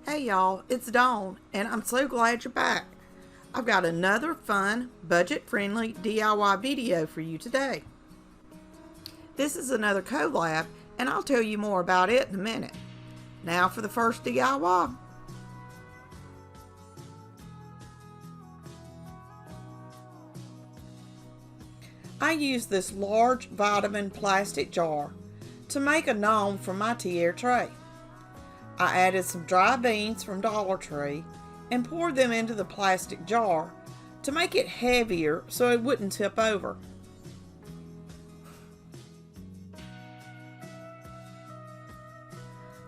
Hey y'all, it's Dawn, and I'm so glad you're back. I've got another fun, budget-friendly DIY video for you today. This is another collab, and I'll tell you more about it in a minute. Now for the first DIY. I used this large vitamin plastic jar to make a gnome for my tea air tray. I added some dry beans from Dollar Tree and poured them into the plastic jar to make it heavier so it wouldn't tip over.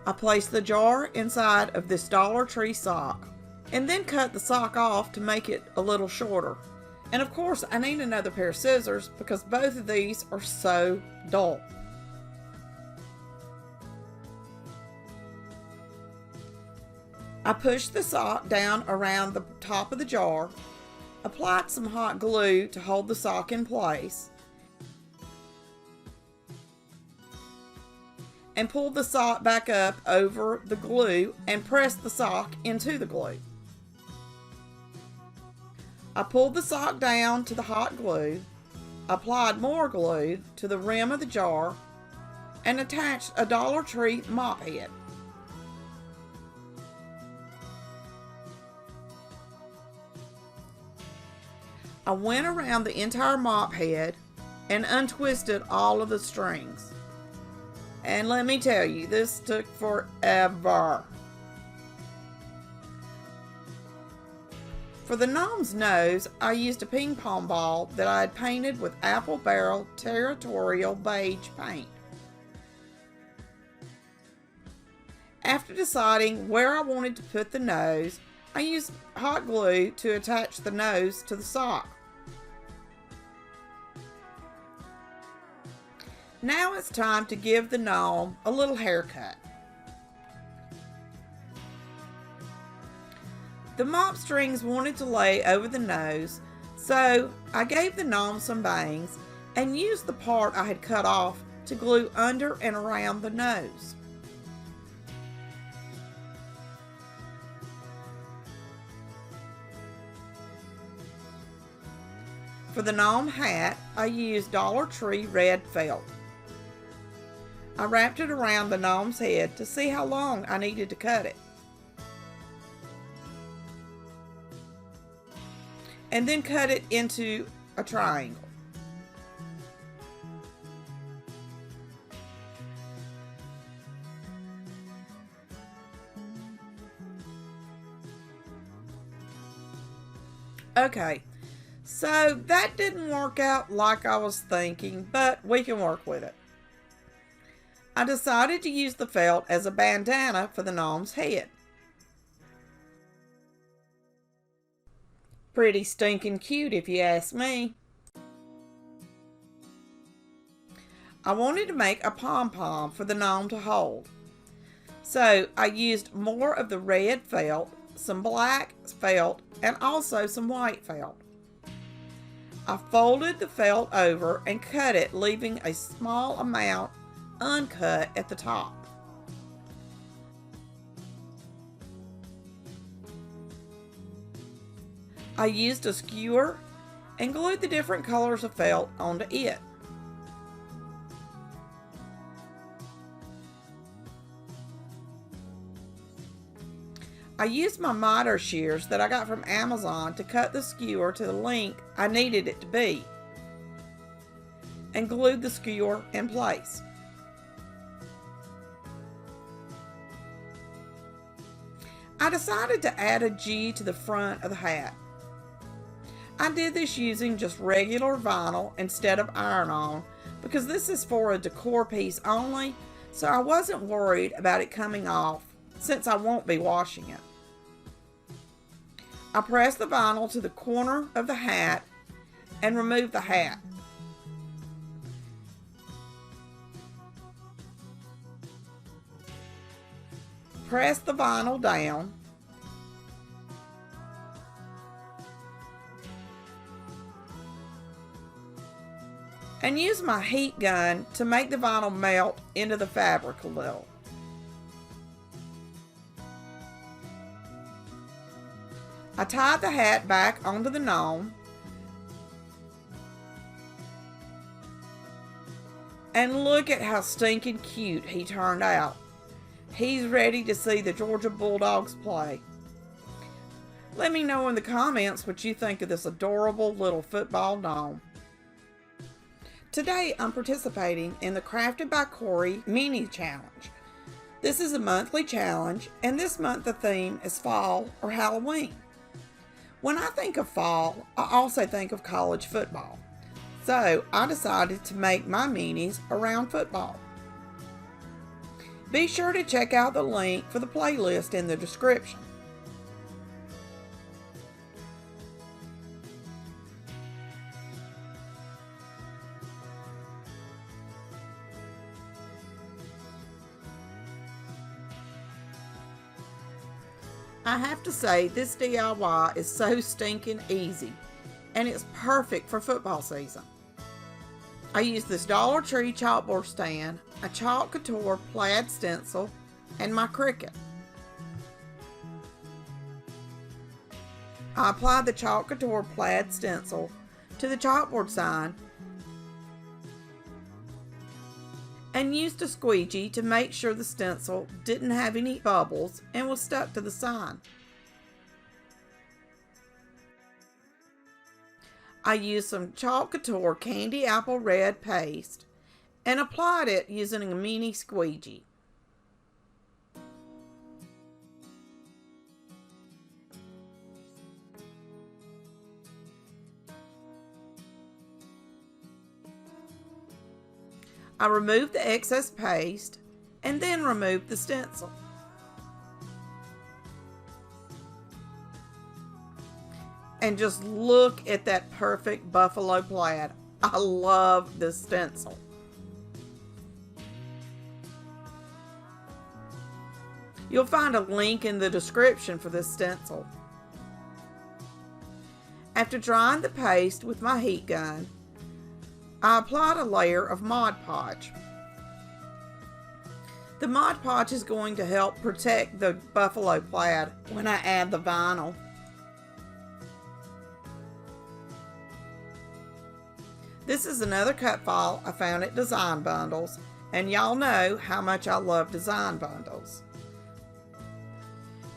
I placed the jar inside of this Dollar Tree sock and then cut the sock off to make it a little shorter. And of course I need another pair of scissors because both of these are so dull. I pushed the sock down around the top of the jar, applied some hot glue to hold the sock in place, and pulled the sock back up over the glue and pressed the sock into the glue. I pulled the sock down to the hot glue, applied more glue to the rim of the jar, and attached a Dollar Tree mop head. I went around the entire mop head and untwisted all of the strings. And let me tell you, this took forever. For the gnome's nose, I used a ping pong ball that I had painted with Apple Barrel Territorial Beige paint. After deciding where I wanted to put the nose, I used hot glue to attach the nose to the sock. Now it's time to give the gnome a little haircut. The mop strings wanted to lay over the nose, so I gave the gnome some bangs and used the part I had cut off to glue under and around the nose. For the gnome hat, I used Dollar Tree red felt. I wrapped it around the gnome's head to see how long I needed to cut it. And then cut it into a triangle. Okay. So that didn't work out like I was thinking, but we can work with it. I decided to use the felt as a bandana for the gnome's head. Pretty stinking cute if you ask me. I wanted to make a pom-pom for the gnome to hold. So I used more of the red felt, some black felt, and also some white felt. I folded the felt over and cut it, leaving a small amount uncut at the top. I used a skewer and glued the different colors of felt onto it. I used my miter shears that I got from Amazon to cut the skewer to the length I needed it to be and glued the skewer in place. I decided to add a G to the front of the hat. I did this using just regular vinyl instead of iron-on because this is for a decor piece only, so I wasn't worried about it coming off since I won't be washing it. I pressed the vinyl to the corner of the hat and removed the hat. Press the vinyl down. And use my heat gun to make the vinyl melt into the fabric a little. I tied the hat back onto the gnome and look at how stinking cute he turned out. He's ready to see the Georgia Bulldogs play. Let me know in the comments what you think of this adorable little football gnome. Today I'm participating in the Crafted by Corey mini challenge. This is a monthly challenge, and this month the theme is fall or Halloween. When I think of fall, I also think of college football. So I decided to make my minis around football. Be sure to check out the link for the playlist in the description. I have to say, this DIY is so stinking easy, and it's perfect for football season. I used this Dollar Tree chalkboard stand, a Chalk Couture plaid stencil, and my Cricut. I applied the Chalk Couture plaid stencil to the chalkboard sign and used a squeegee to make sure the stencil didn't have any bubbles and was stuck to the sign. I used some Chalk Couture candy apple red paste and applied it using a mini squeegee. I removed the excess paste and then removed the stencil. And just look at that perfect buffalo plaid. I love this stencil. You'll find a link in the description for this stencil. After drying the paste with my heat gun, I applied a layer of Mod Podge. The Mod Podge is going to help protect the buffalo plaid when I add the vinyl. This is another cut file I found at Design Bundles, and y'all know how much I love Design Bundles.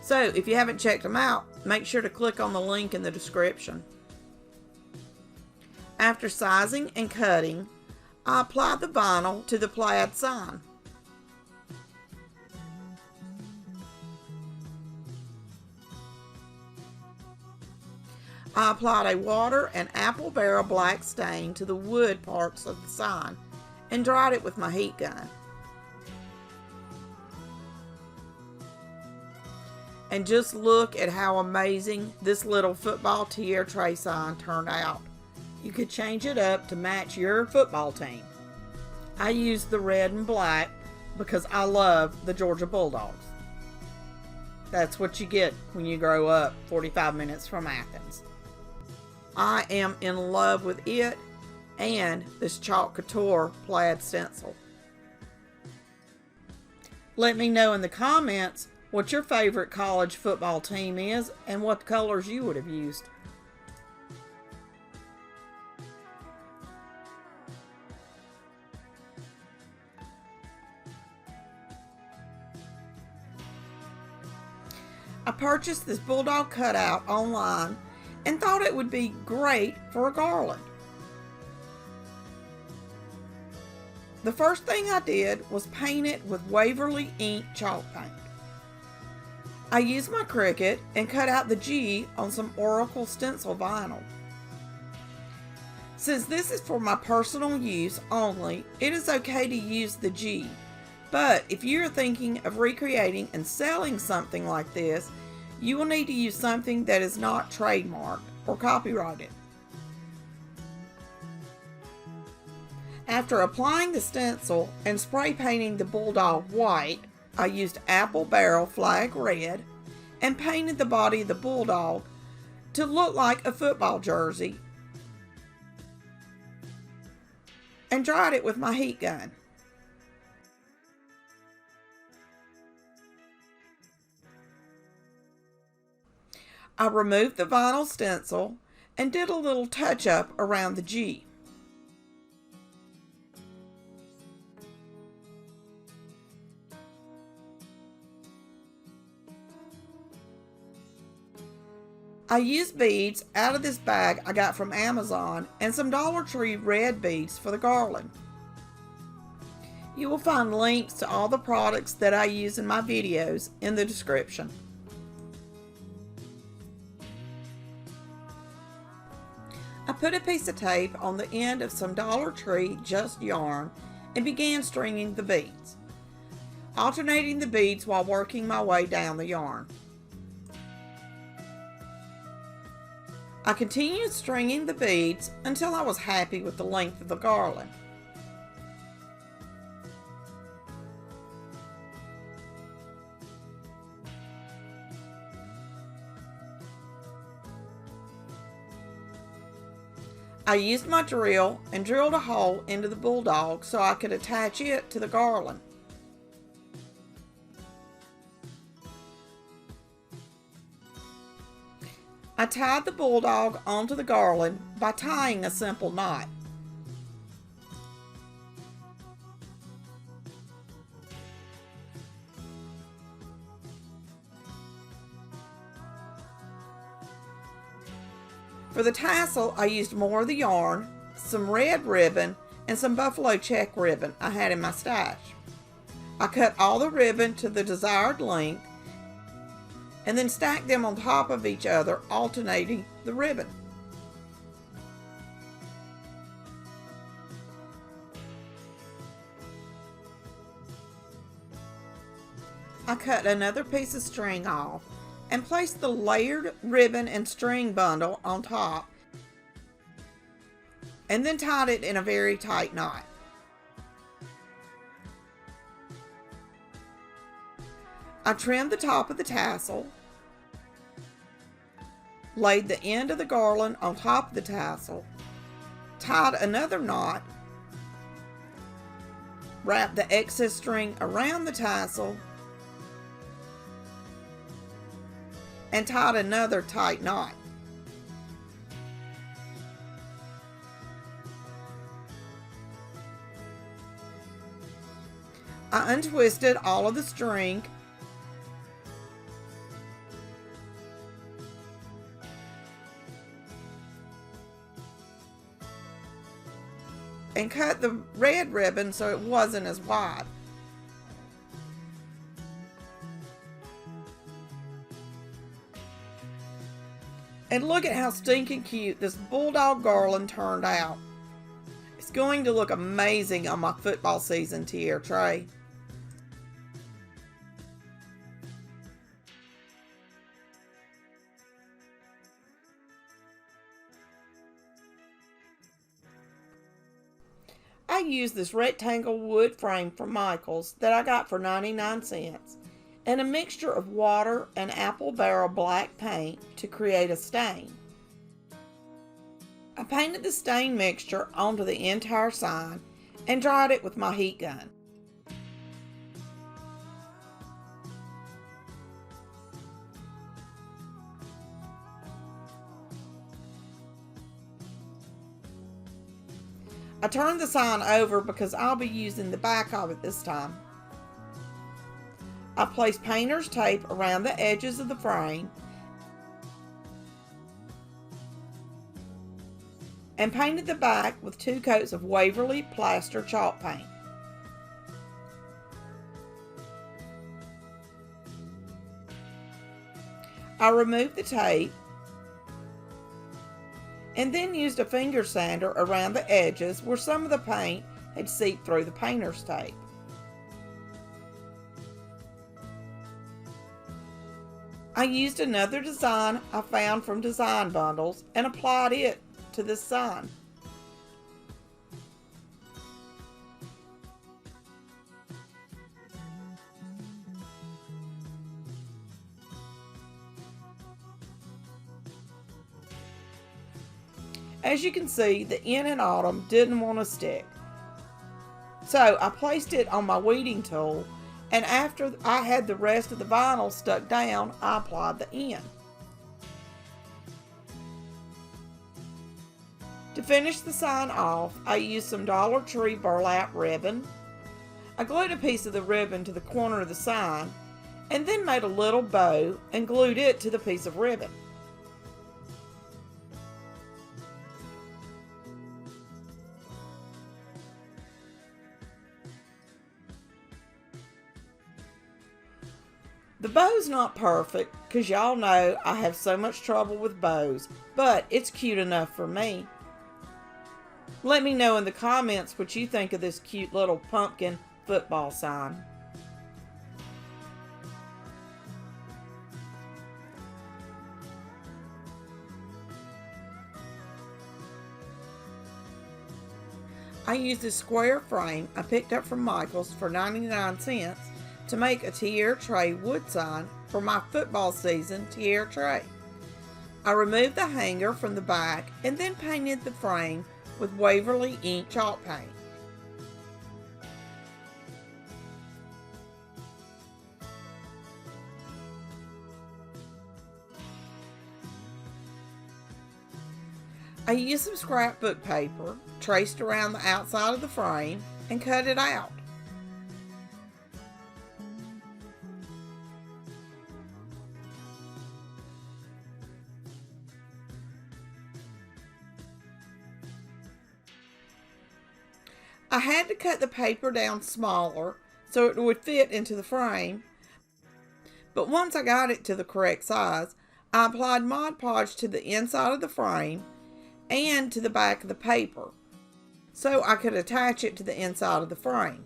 So if you haven't checked them out, make sure to click on the link in the description. After sizing and cutting, I applied the vinyl to the plaid sign. I applied a water and apple barrel black stain to the wood parts of the sign and dried it with my heat gun. And just look at how amazing this little football tier tray sign turned out. You could change it up to match your football team. I used the red and black because I love the Georgia Bulldogs. That's what you get when you grow up 45 minutes from Athens. I am in love with it and this Chalk Couture plaid stencil. Let me know in the comments what your favorite college football team is and what colors you would have used. I purchased this bulldog cutout online and thought it would be great for a garland. The first thing I did was paint it with Waverly ink chalk paint. I used my Cricut and cut out the G on some Oracle stencil vinyl. Since this is for my personal use only, it is okay to use the G. But if you're thinking of recreating and selling something like this, you will need to use something that is not trademarked or copyrighted. After applying the stencil and spray painting the bulldog white, I used apple barrel flag red and painted the body of the bulldog to look like a football jersey and dried it with my heat gun. I removed the vinyl stencil and did a little touch-up around the G. I used beads out of this bag I got from Amazon and some Dollar Tree red beads for the garland. You will find links to all the products that I use in my videos in the description. I put a piece of tape on the end of some Dollar Tree just yarn and began stringing the beads, alternating the beads while working my way down the yarn. I continued stringing the beads until I was happy with the length of the garland. I used my drill and drilled a hole into the bulldog so I could attach it to the garland. I tied the bulldog onto the garland by tying a simple knot. For the tassel, I used more of the yarn, some red ribbon, and some buffalo check ribbon I had in my stash. I cut all the ribbon to the desired length and then stacked them on top of each other, alternating the ribbon. I cut another piece of string off and placed the layered ribbon and string bundle on top and then tied it in a very tight knot. I trimmed the top of the tassel, laid the end of the garland on top of the tassel, tied another knot, wrapped the excess string around the tassel, and tied another tight knot. I untwisted all of the string and cut the red ribbon so it wasn't as wide. And look at how stinking cute this bulldog garland turned out. It's going to look amazing on my football season tier tray. I used this rectangle wood frame from Michael's that I got for 99 cents and a mixture of water and apple barrel black paint to create a stain. I painted the stain mixture onto the entire sign and dried it with my heat gun. I turned the sign over because I'll be using the back of it this time. I placed painter's tape around the edges of the frame and painted the back with 2 coats of Waverly Plaster chalk paint. I removed the tape and then used a finger sander around the edges where some of the paint had seeped through the painter's tape. I used another design I found from design bundles and applied it to this sign. As you can see, the in and autumn didn't want to stick. So I placed it on my weeding tool, and after I had the rest of the vinyl stuck down, I applied the end. To finish the sign off, I used some Dollar Tree burlap ribbon. I glued a piece of the ribbon to the corner of the sign and then made a little bow and glued it to the piece of ribbon. The bow's not perfect because y'all know I have so much trouble with bows, but it's cute enough for me. Let me know in the comments what you think of this cute little pumpkin football sign. I used a square frame I picked up from Michael's for 99 cents to make a tiara tray wood sign for my football season tiara tray. I removed the hanger from the back and then painted the frame with Waverly ink chalk paint. I used some scrapbook paper, traced around the outside of the frame, and cut it out. I had to cut the paper down smaller so it would fit into the frame, but once I got it to the correct size, I applied Mod Podge to the inside of the frame and to the back of the paper so I could attach it to the inside of the frame.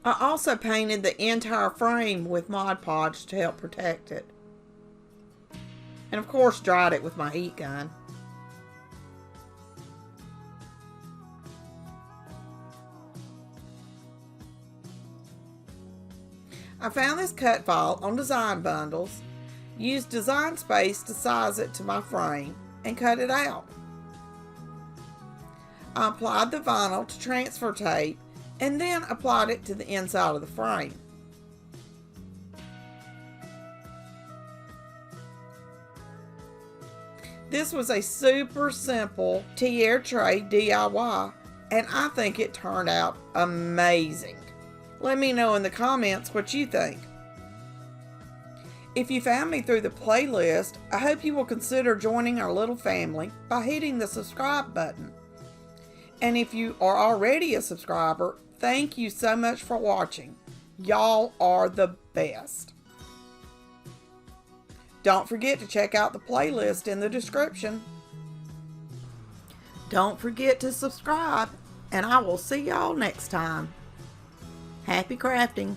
I also painted the entire frame with Mod Podge to help protect it, and of course dried it with my heat gun. I found this cut file on Design Bundles, used Design Space to size it to my frame, and cut it out. I applied the vinyl to transfer tape and then applied it to the inside of the frame. This was a super simple tiara tray DIY, and I think it turned out amazing. Let me know in the comments what you think. If you found me through the playlist, I hope you will consider joining our little family by hitting the subscribe button. And if you are already a subscriber, thank you so much for watching. Y'all are the best. Don't forget to check out the playlist in the description. Don't forget to subscribe, and I will see y'all next time. Happy crafting!